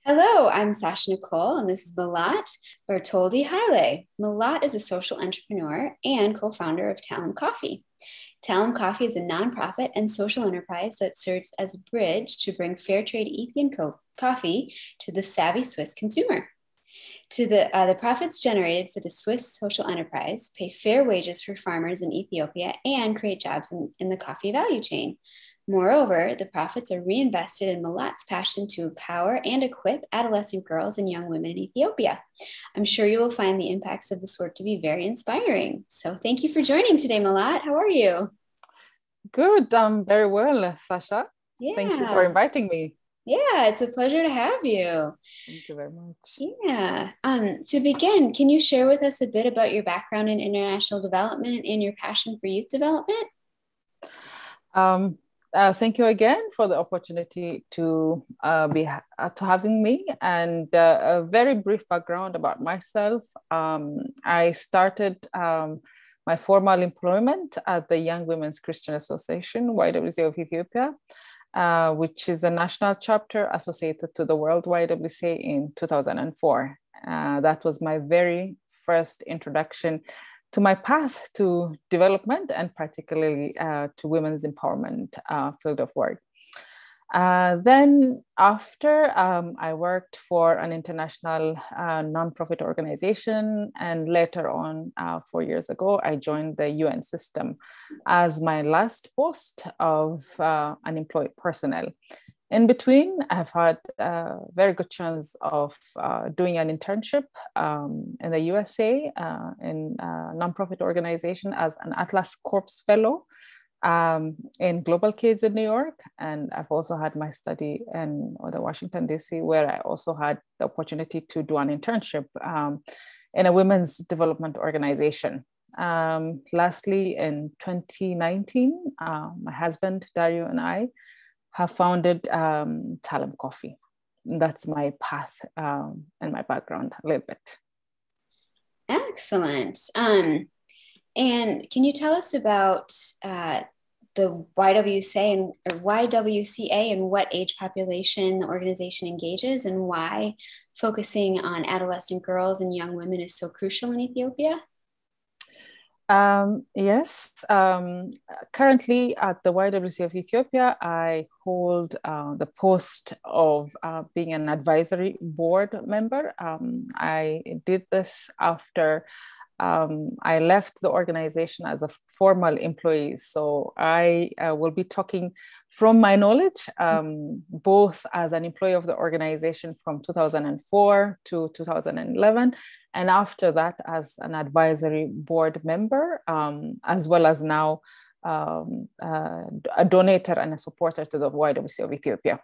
Hello, I'm Sasha Nicole, and this is Melat Bartoldi Haile. Melat is a social entrepreneur and co-founder of Talem Coffee. Talem Coffee is a nonprofit and social enterprise that serves as a bridge to bring Fair-Trade Ethiopian coffee to the savvy Swiss consumer. The profits generated for the Swiss social enterprise pay fair wages for farmers in Ethiopia and create jobs in the coffee value chain. Moreover, the profits are reinvested in Melat's passion to empower and equip adolescent girls and young women in Ethiopia. I'm sure you will find the impacts of this work to be very inspiring. So thank you for joining today, Melat. How are you? Good, very well, Sasha. Thank you for Yeah. inviting me. Yeah, it's a pleasure to have you. Thank you very much. Yeah. To begin, can you share with us a bit about your background in international development and your passion for youth development? Um, Thank you again for the opportunity to to having me, and a very brief background about myself. I started my formal employment at the Young Women's Christian Association, YWCA of Ethiopia, which is a national chapter associated to the World YWCA in 2004. That was my very first introduction to my path to development and particularly to women's empowerment field of work. Then after I worked for an international nonprofit organization, and later on, 4 years ago, I joined the UN system as my last post of unemployed personnel. In between, I've had a very good chance of doing an internship in the USA in a nonprofit organization as an Atlas Corps Fellow in Global Kids in New York. And I've also had my study in the Washington, D.C., where I also had the opportunity to do an internship in a women's development organization. Lastly, in 2019, my husband, Dario, and I have founded Talem Coffee. That's my path and my background a little bit. Excellent. And can you tell us about the YWCA and what age population the organization engages, and why focusing on adolescent girls and young women is so crucial in Ethiopia? Yes, currently at the YWCA of Ethiopia, I hold the post of being an advisory board member. I did this after I left the organization as a formal employee. So I will be talking from my knowledge, both as an employee of the organization from 2004 to 2011, and after that as an advisory board member, as well as now a donator and a supporter to the YWCA of Ethiopia.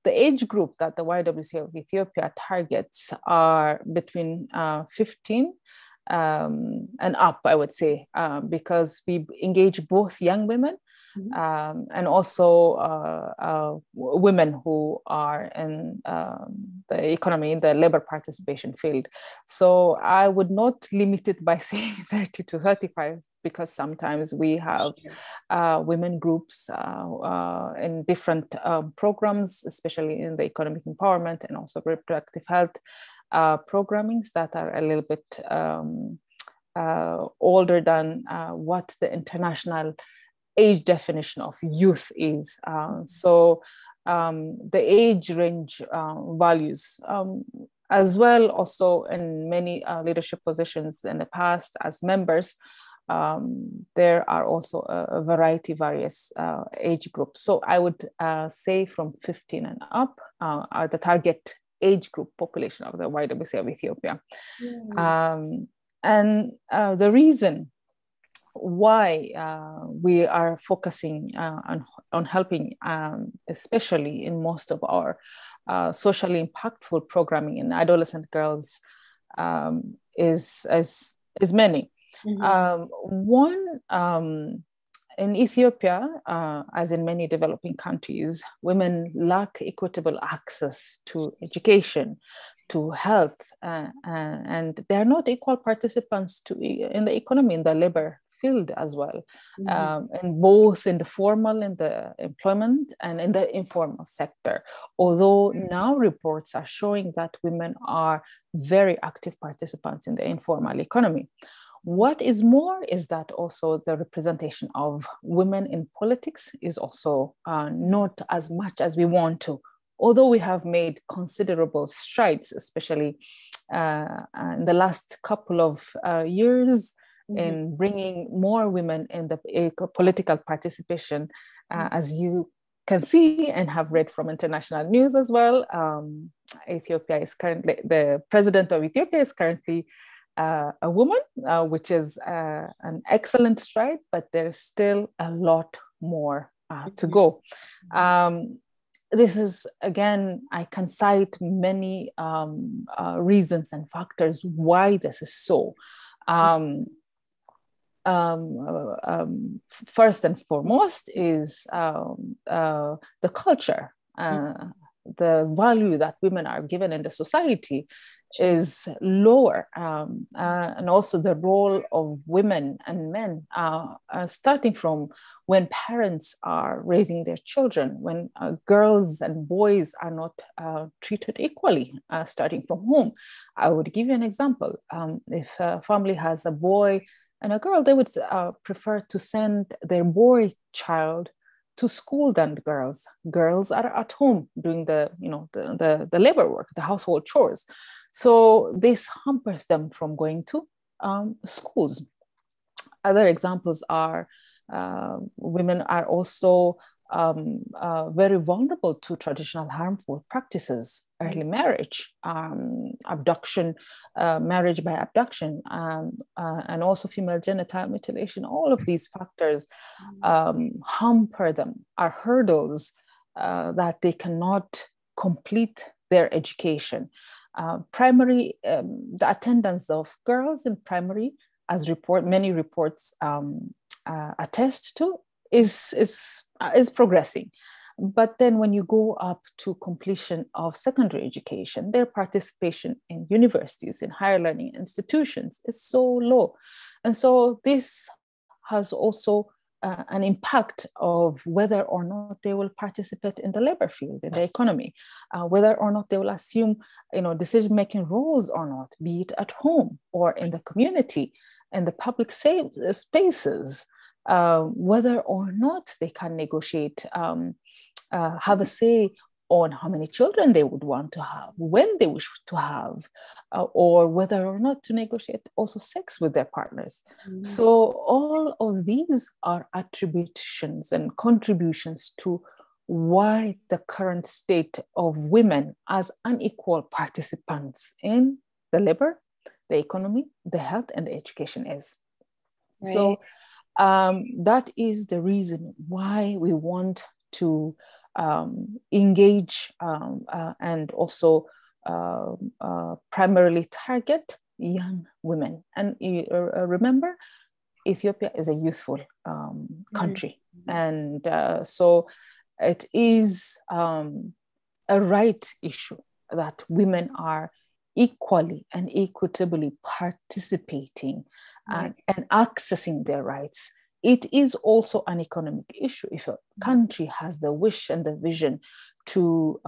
The age group that the YWCA of Ethiopia targets are between 15 and up, I would say, because we engage both young women and also women who are in the economy, in the labor participation field. So I would not limit it by saying 30 to 35, because sometimes we have women groups in different programs, especially in the economic empowerment and also reproductive health programmings that are a little bit older than what the international age definition of youth is. The age range values as well, also in many leadership positions in the past as members, there are also a various age groups. So I would say from 15 and up are the target age group population of the YWCA of Ethiopia. And the reason why we are focusing on helping, especially in most of our socially impactful programming in adolescent girls, is many. One, in Ethiopia, as in many developing countries, women lack equitable access to education, to health, and they're not equal participants in the economy, in the labor fulfilled as well, and both in the formal, in the employment, and in the informal sector. Although now reports are showing that women are very active participants in the informal economy. What is more is that also the representation of women in politics is also not as much as we want to. Although we have made considerable strides, especially in the last couple of years, in bringing more women in the political participation, as you can see and have read from international news as well. Ethiopia is currently, the president of Ethiopia is currently a woman, which is an excellent stride, but there's still a lot more to go. This is, again, I can cite many reasons and factors why this is so. First and foremost is the culture, the value that women are given in the society is lower, and also the role of women and men, starting from when parents are raising their children, when girls and boys are not treated equally, starting from home. I would give you an example. If a family has a boy and a girl, they would prefer to send their boy child to school than girls. Girls are at home doing the labor work, the household chores. So this hampers them from going to schools. Other examples are women are also very vulnerable to traditional harmful practices, early marriage, abduction, marriage by abduction, and also female genital mutilation. All of these factors hamper them, are hurdles that they cannot complete their education. Primary, the attendance of girls in primary, as many reports attest to, is progressing. But then when you go up to completion of secondary education, their participation in universities, in higher learning institutions is so low. And so this has also an impact of whether or not they will participate in the labor field, in the economy, whether or not they will assume, decision-making roles or not, be it at home or in the community, in the public spaces, whether or not they can negotiate, have a say on how many children they would want to have, when they wish to have, or whether or not to negotiate also sex with their partners. So all of these are attributions and contributions to why the current state of women as unequal participants in the labor, the economy, the health, and the education is. Right. So that is the reason why we want to engage and also primarily target young women. And remember, Ethiopia is a youthful country. And so it is a right issue that women are equally and equitably participating and accessing their rights. It is also an economic issue. If a country has the wish and the vision to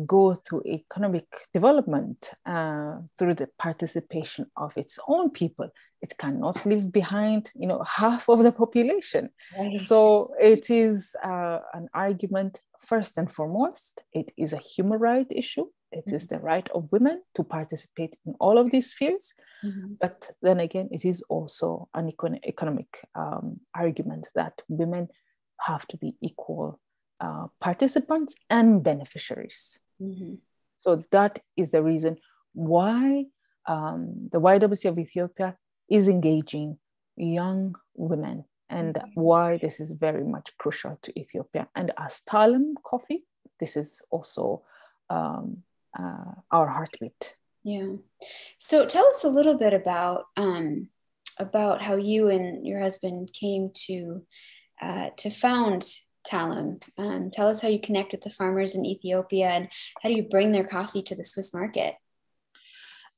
go through economic development through the participation of its own people, it cannot leave behind, half of the population. Right. So it is an argument, first and foremost, it is a human right issue. It is the right of women to participate in all of these spheres. But then again, it is also an economic argument that women have to be equal participants and beneficiaries. So that is the reason why the YWC of Ethiopia is engaging young women, and why this is very much crucial to Ethiopia. And as Talem Coffee, this is also our heartbeat. Yeah. So tell us a little bit about how you and your husband came to found Talem. Tell us how you connect with the farmers in Ethiopia, and how do you bring their coffee to the Swiss market?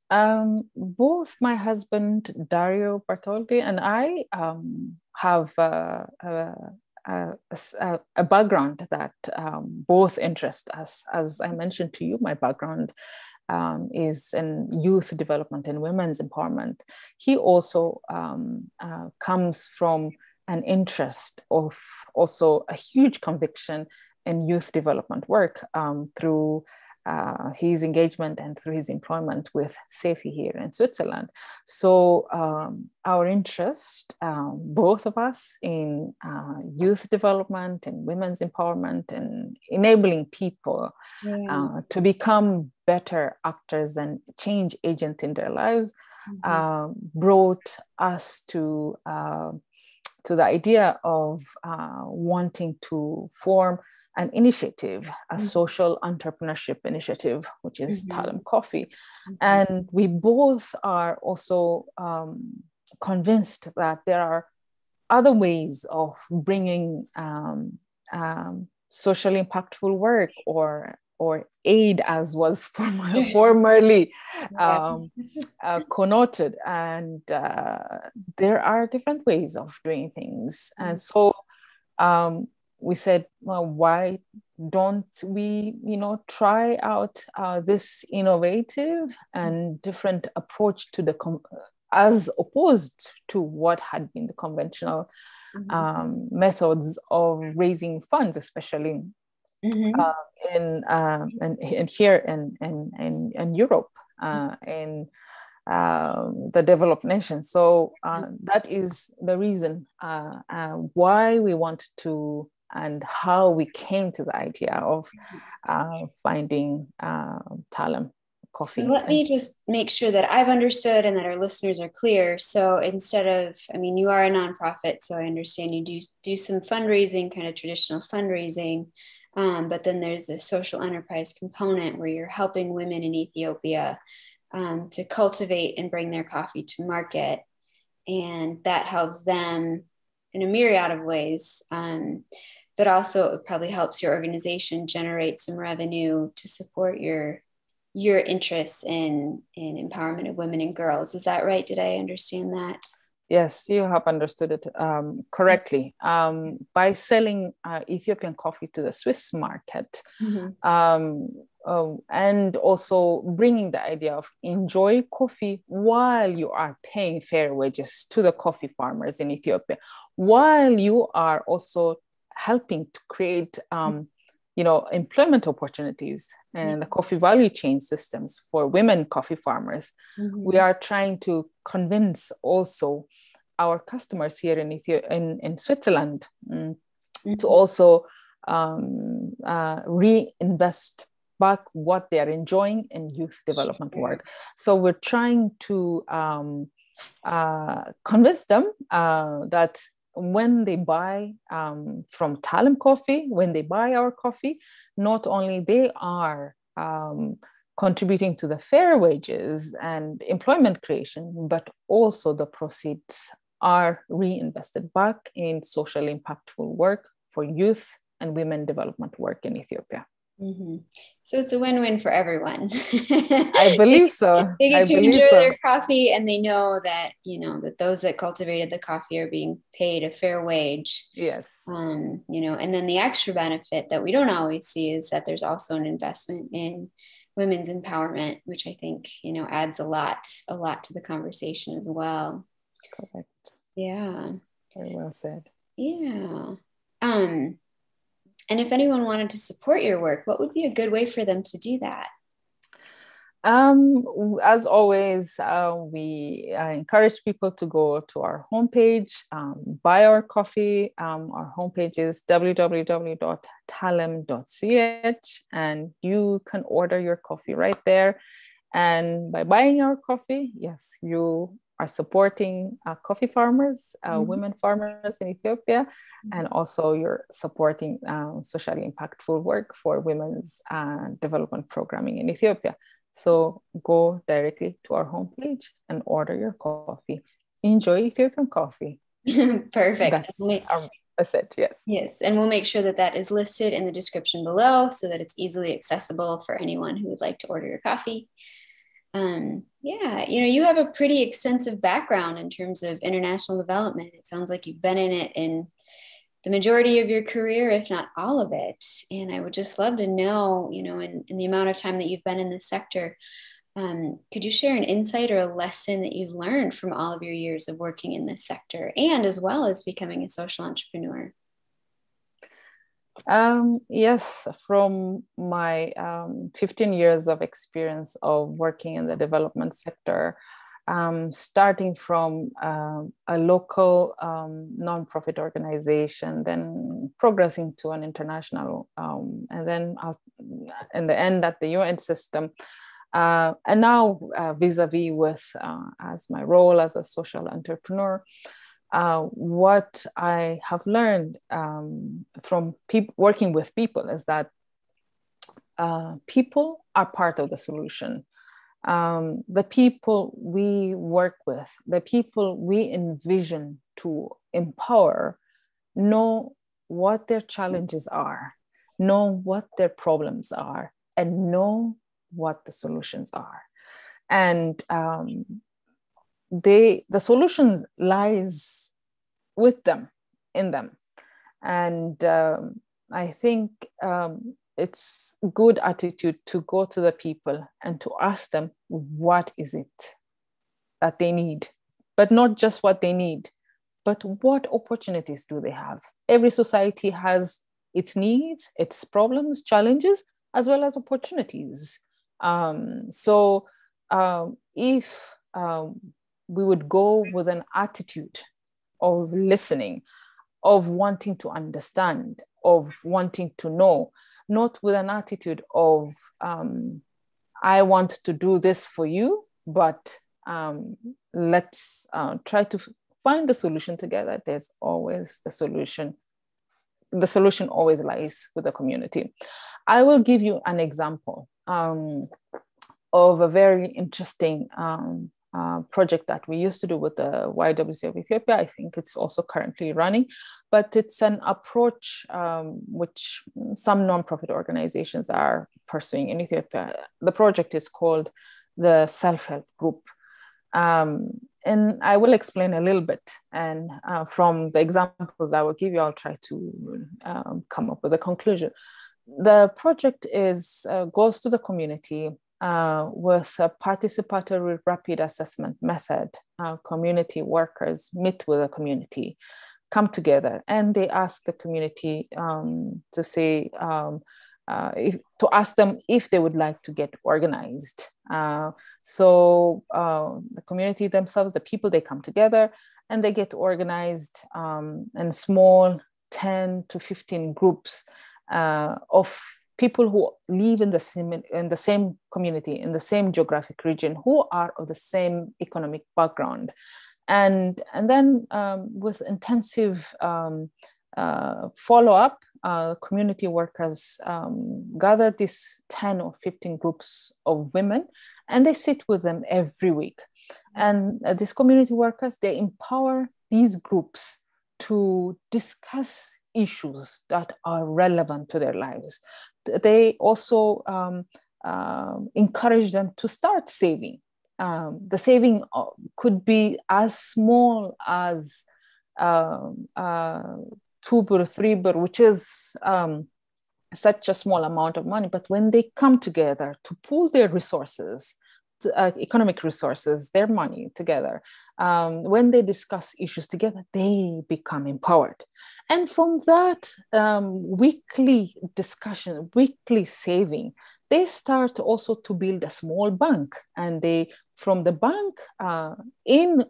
Both my husband, Dario Bartoldi, and I have a background that both interest us. As I mentioned to you, my background is in youth development and women's empowerment. He also comes from an interest of also a huge conviction in youth development work through his engagement and through his employment with SEFI here in Switzerland. So our interest, both of us, in youth development and women's empowerment and enabling people to become better actors and change agents in their lives, brought us to the idea of wanting to form an initiative, a social entrepreneurship initiative, which is Talem Coffee. And we both are also convinced that there are other ways of bringing socially impactful work or aid, as was formerly connoted. And there are different ways of doing things. And so we said, well, why don't we, try out this innovative and different approach to as opposed to what had been the conventional methods of raising funds, especially in here in Europe, in the developed nations. So that is the reason why we want to, and how we came to the idea of finding Talem Coffee. So let me just make sure that I've understood and that our listeners are clear. So instead of, you are a nonprofit, so I understand you do some fundraising, kind of traditional fundraising, but then there's a social enterprise component where you're helping women in Ethiopia to cultivate and bring their coffee to market. And that helps them in a myriad of ways. But also it probably helps your organization generate some revenue to support your interests in empowerment of women and girls. Is that right? Did I understand that? Yes, you have understood it correctly. By selling Ethiopian coffee to the Swiss market, and also bringing the idea of enjoy coffee while you are paying fair wages to the coffee farmers in Ethiopia, while you are also helping to create employment opportunities and the coffee value chain systems for women coffee farmers. We are trying to convince also our customers here in Switzerland to also reinvest back what they are enjoying in youth development work. So we're trying to convince them that when they buy from Talem Coffee, when they buy our coffee, not only they are contributing to the fair wages and employment creation, but also the proceeds are reinvested back in socially impactful work for youth and women development work in Ethiopia. So it's a win-win for everyone. I believe so. They get to enjoy their coffee, and they know that that those that cultivated the coffee are being paid a fair wage. Yes. And then the extra benefit that we don't always see is that there's also an investment in women's empowerment, which I think adds a lot to the conversation as well. Correct. Yeah. Very well said. Yeah. And if anyone wanted to support your work, what would be a good way for them to do that? As always, we encourage people to go to our homepage, buy our coffee. Our homepage is www.talem.ch, and you can order your coffee right there. And by buying our coffee, yes, you are supporting coffee farmers, women farmers in Ethiopia, and also you're supporting socially impactful work for women's development programming in Ethiopia. So go directly to our homepage and order your coffee. Enjoy Ethiopian coffee. Perfect. That's our message, yes. Yes, and we'll make sure that is listed in the description below so that it's easily accessible for anyone who would like to order your coffee. Yeah, you have a pretty extensive background in terms of international development. It sounds like you've been in it in the majority of your career, if not all of it. And I would just love to know, in the amount of time that you've been in this sector, could you share an insight or a lesson that you've learned from all of your years of working in this sector and as well as becoming a social entrepreneur? Yes, from my 15 years of experience of working in the development sector, starting from a local nonprofit organization, then progressing to an international, and then in the end at the UN system, and now vis-a-vis with as my role as a social entrepreneur. What I have learned from working with people is that people are part of the solution. The people we work with, the people we envision to empower, know what their challenges are, know what their problems are, and know what the solutions are. And the solutions lies with them, in them. And I think it's good attitude to go to the people and to ask them, what is it that they need? But not just what they need, but what opportunities do they have? Every society has its needs, its problems, challenges, as well as opportunities. So if we would go with an attitude of listening, of wanting to understand, of wanting to know, not with an attitude of, I want to do this for you, but let's try to find the solution together. There's always the solution. The solution always lies with the community. I will give you an example of a very interesting project that we used to do with the YWCA of Ethiopia. I think it's also currently running, but it's an approach which some nonprofit organizations are pursuing in Ethiopia. The project is called the Self-Help Group. And I will explain a little bit. And from the examples I will give you, I'll try to come up with a conclusion. The project goes to the community with a participatory rapid assessment method. Community workers meet with the community, come together, and they ask the community to say, to ask them if they would like to get organized. So the community themselves, the people, they come together and they get organized in small 10 to 15 groups of people who live in the same community, in the same geographic region, who are of the same economic background. And then with intensive follow-up, community workers gather these 10 or 15 groups of women, and they sit with them every week. And these community workers, they empower these groups to discuss issues that are relevant to their lives. They also encourage them to start saving. The saving could be as small as 2 bir, 3 bir, which is such a small amount of money. But when they come together to pool their resources, economic resources, their money together, when they discuss issues together, they become empowered. And from that weekly discussion, weekly saving, they start also to build a small bank. And from the bank,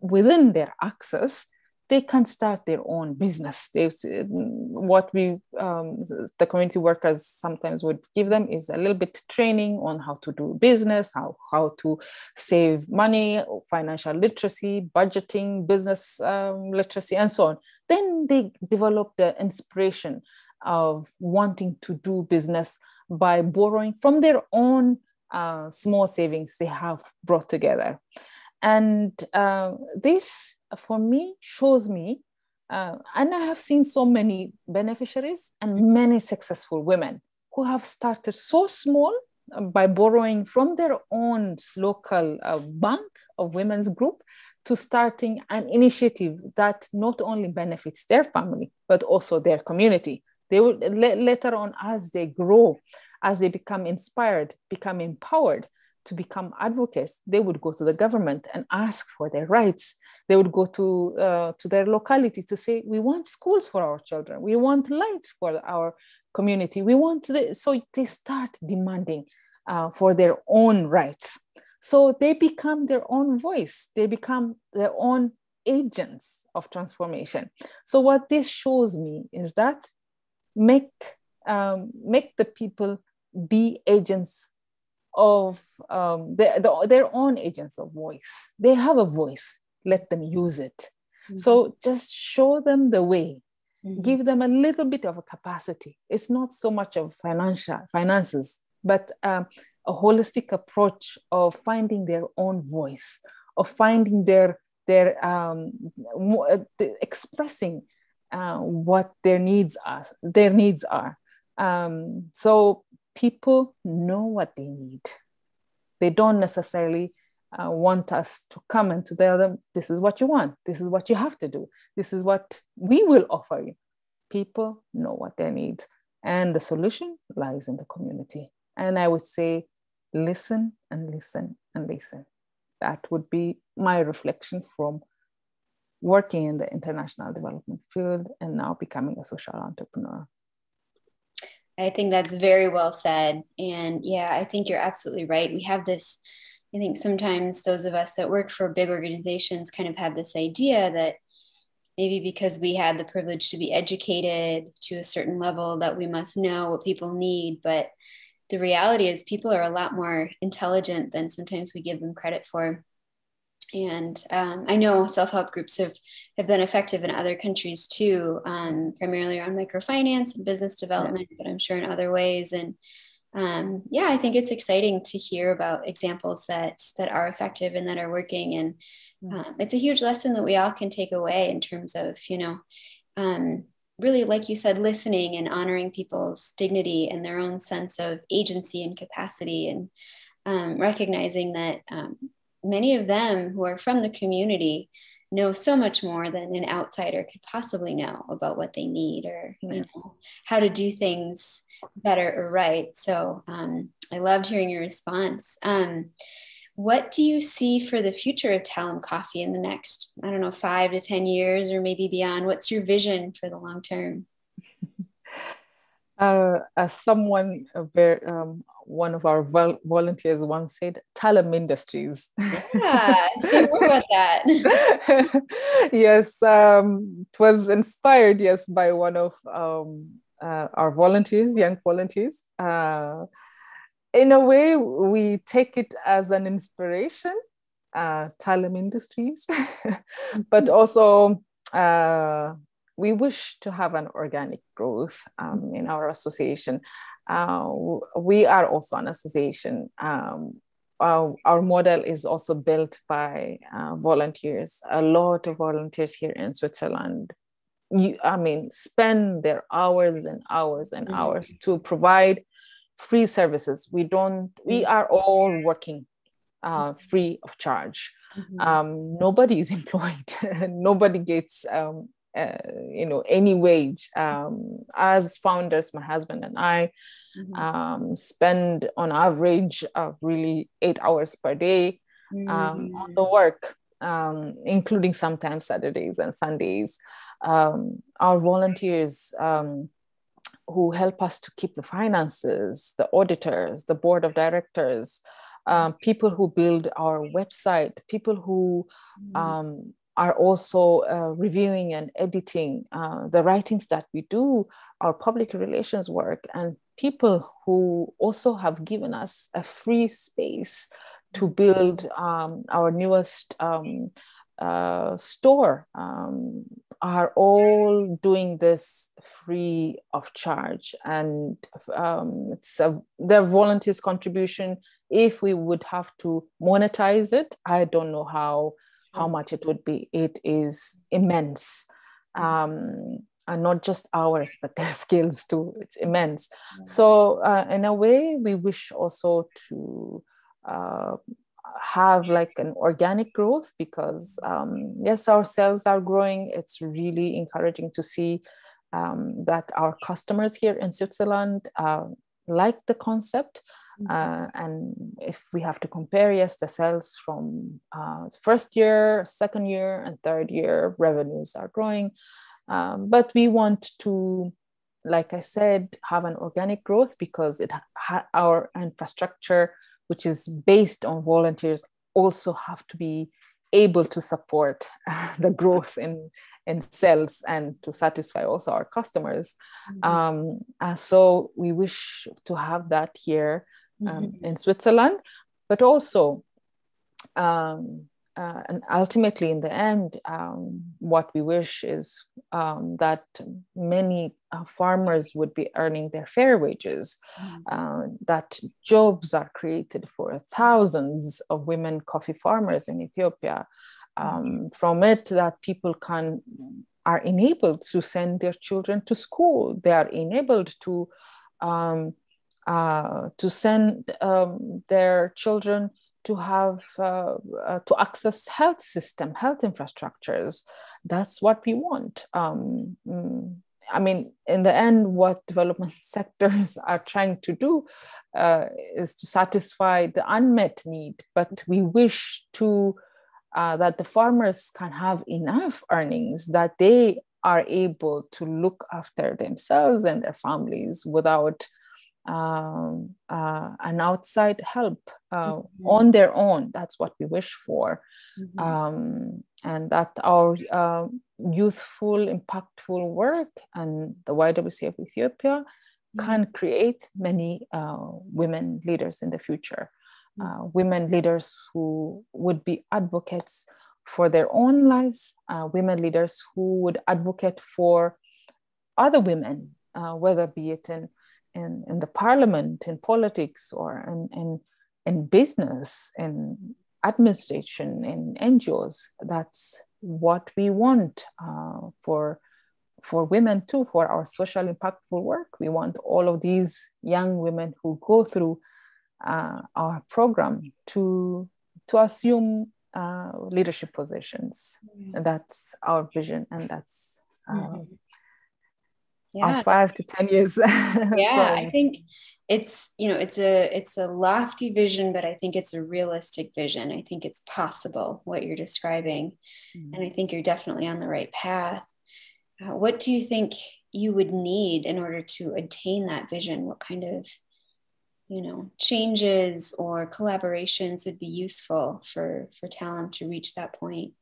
within their access, they can start their own business. What the community workers sometimes would give them is a little bit training on how to do business, how to save money, financial literacy, budgeting, business literacy, and so on. Then they develop the inspiration of wanting to do business by borrowing from their own small savings they have brought together. And this, for me, shows me, and I have seen so many beneficiaries and many successful women who have started so small, by borrowing from their own local bank of women's group to starting an initiative that not only benefits their family, but also their community. They will later on, as they grow, as they become inspired, become empowered to become advocates, they would go to the government and ask for their rights. They would go to their locality to say, we want schools for our children. We want lights for our community. We want so they start demanding for their own rights. So they become their own voice. They become their own agents of transformation. So what this shows me is that make the people be agents of their own agents of voice. They have a voice. Let them use it. Mm-hmm. So just show them the way. Mm-hmm. Give them a little bit of a capacity. It's not so much of finances, but a holistic approach of finding their own voice, of finding expressing what their needs are. So people know what they need. They don't necessarily want us to come and to tell them, this is what you want, this is what you have to do, this is what we will offer you. People know what they need, and the solution lies in the community. And I would say, listen and listen and listen. That would be my reflection from working in the international development field and now becoming a social entrepreneur. I think that's very well said. And yeah, I think you're absolutely right. We have this, I think sometimes those of us that work for big organizations kind of have this idea that maybe because we had the privilege to be educated to a certain level that we must know what people need. But the reality is people are a lot more intelligent than sometimes we give them credit for. And I know self-help groups have been effective in other countries too, primarily around microfinance and business development, but I'm sure in other ways. And yeah, I think it's exciting to hear about examples that are effective and that are working. And it's a huge lesson that we all can take away in terms of, really, like you said, listening and honoring people's dignity and their own sense of agency and capacity, and recognizing that many of them who are from the community know so much more than an outsider could possibly know about what they need, or how to do things better or right. So I loved hearing your response. What do you see for the future of Talem Coffee in the next, 5 to 10 years, or maybe beyond? What's your vision for the long term? As someone, one of our volunteers once said, Talem Industries. Yeah, say more about that. Yes, it was inspired, by one of our volunteers, young volunteers. In a way, we take it as an inspiration, Talem Industries, but also we wish to have an organic growth in our association. We are also an association. Our model is also built by volunteers. A lot of volunteers here in Switzerland, spend their hours and hours and hours to provide free services. We are all working free of charge. Nobody is employed. Nobody gets any wage. As founders, my husband and I spend on average really 8 hours per day on the work, including sometimes Saturdays and Sundays. Our volunteers who help us to keep the finances, the auditors, the board of directors, people who build our website, people who are also reviewing and editing the writings that we do, our public relations work, and people who also have given us a free space to build our newest store, are all doing this free of charge. And it's their volunteers' contribution. If we would have to monetize it, I don't know how much it would be. It is immense. not just ours, but their skills too. It's immense. So in a way, we wish also to have like an organic growth, because yes, our sales are growing. It's really encouraging to see that our customers here in Switzerland like the concept. And if we have to compare, yes, the sales from first year, second year, and third year revenues are growing. But we want to, like I said, have an organic growth, because our infrastructure, which is based on volunteers, also have to be able to support the growth in sales and to satisfy also our customers. So we wish to have that here in Switzerland, but also and ultimately in the end, what we wish is that many farmers would be earning their fair wages, that jobs are created for thousands of women coffee farmers in Ethiopia. From it, that people are enabled to send their children to school. They are enabled to send their children to have to access health infrastructures. That's what we want. I mean, in the end, what development sectors are trying to do is to satisfy the unmet need, but we wish to that the farmers can have enough earnings that they are able to look after themselves and their families without an outside help on their own. That's what we wish for. And that our youthful, impactful work and the Ywca of Ethiopia can create many women leaders in the future. Women leaders who would be advocates for their own lives, women leaders who would advocate for other women, whether be it in the parliament, in politics, or in business, in administration, in NGOs. That's what we want for women too, for our social impactful work. We want all of these young women who go through our program to assume leadership positions. And that's our vision, and that's our 5 to 10 years. I think it's a lofty vision, but I think it's a realistic vision. I think it's possible what you're describing, and I think you're definitely on the right path. What do you think you would need in order to attain that vision? What kind of changes or collaborations would be useful for Talem to reach that point?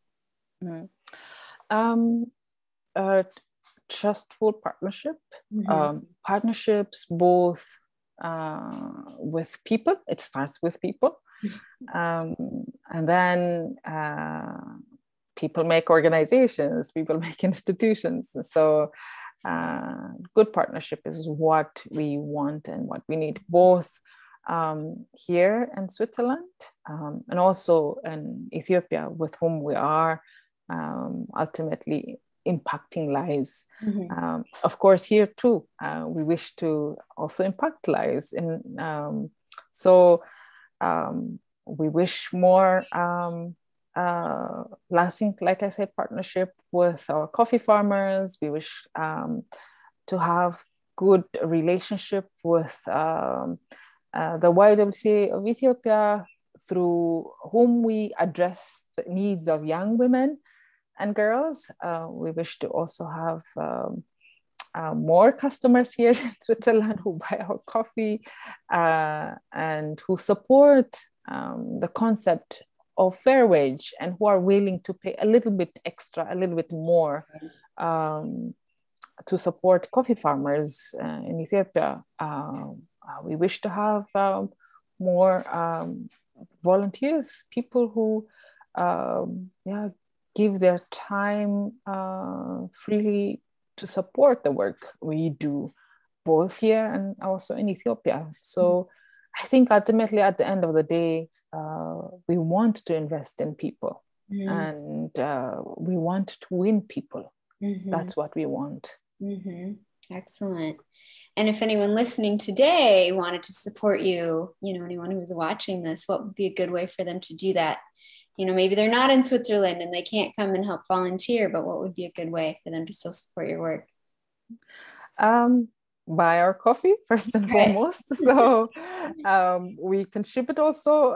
Trustful partnerships, both with people. It starts with people, and then people make organizations, people make institutions. So good partnership is what we want and what we need, both here in Switzerland and also in Ethiopia, with whom we are ultimately impacting lives. Of course, here too, we wish to also impact lives. So we wish more lasting, like I said, partnership with our coffee farmers. We wish to have good relationship with the Ywca of Ethiopia, through whom we address the needs of young women and girls. We wish to also have more customers here in Switzerland who buy our coffee and who support the concept of fair wage, and who are willing to pay a little bit extra, a little bit more to support coffee farmers in Ethiopia. We wish to have more volunteers, people who give their time freely to support the work we do, both here and also in Ethiopia. So I think ultimately at the end of the day, we want to invest in people, and we want to win people. That's what we want. Mm-hmm. Excellent. And if anyone listening today wanted to support you, anyone who was watching this, what would be a good way for them to do that? Maybe they're not in Switzerland and they can't come and help volunteer, but what would be a good way for them to still support your work? Buy our coffee first and foremost. So we contribute also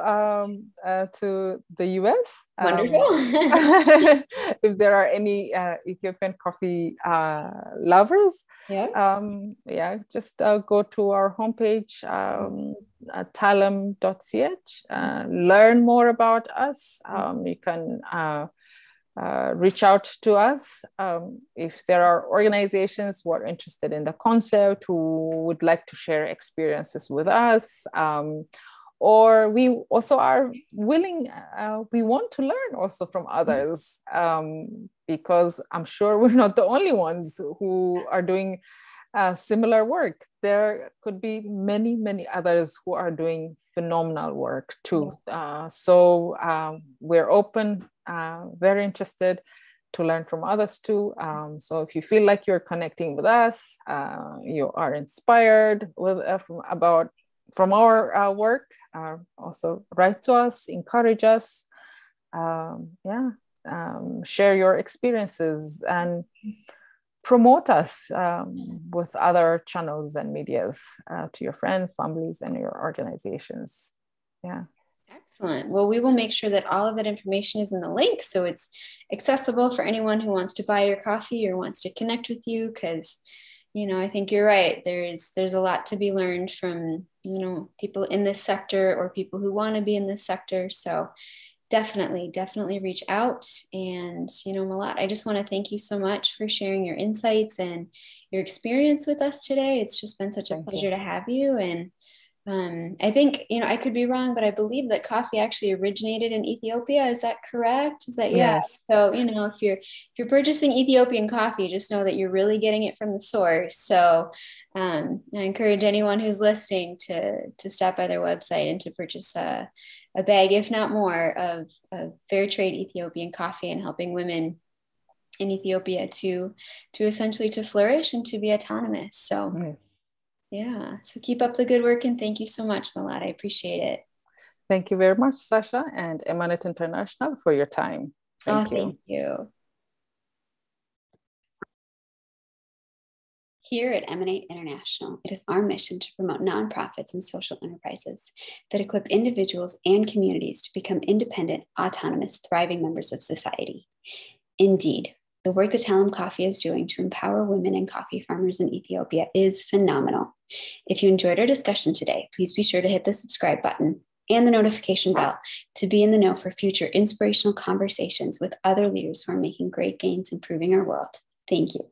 to the US. Wonderful. If there are any Ethiopian coffee lovers, just go to our homepage, talem.ch, learn more about us. You can reach out to us if there are organizations who are interested in the concept, who would like to share experiences with us, or we also are willing, we want to learn also from others, because I'm sure we're not the only ones who are doing similar work. There could be many, many others who are doing phenomenal work too. So we're open, very interested to learn from others too. So if you feel like you're connecting with us, you are inspired from our work, also write to us, encourage us, share your experiences and promote us with other channels and medias to your friends, families, and your organizations. Yeah. Excellent. Well, we will make sure that all of that information is in the link, so it's accessible for anyone who wants to buy your coffee or wants to connect with you, because I think you're right. There's a lot to be learned from people in this sector or people who want to be in this sector. So definitely reach out. And Melat, I just want to thank you so much for sharing your insights and your experience with us today. It's just been such a pleasure to have you. And I think, I could be wrong, but I believe that coffee actually originated in Ethiopia. Is that correct? Is that, yes. So, if you're purchasing Ethiopian coffee, just know that you're really getting it from the source. So I encourage anyone who's listening to stop by their website and to purchase a bag, if not more, of Fair-Trade Ethiopian coffee, and helping women in Ethiopia to essentially to flourish and to be autonomous. So yes. Yeah. So keep up the good work, and thank you so much, Melat. I appreciate it. Thank you very much, Sasha and Emanate International, for your time. Thank you. Thank you. Here at Emanate International, it is our mission to promote nonprofits and social enterprises that equip individuals and communities to become independent, autonomous, thriving members of society. Indeed, the work that Talem Coffee is doing to empower women and coffee farmers in Ethiopia is phenomenal. If you enjoyed our discussion today, please be sure to hit the subscribe button and the notification bell to be in the know for future inspirational conversations with other leaders who are making great gains improving our world. Thank you.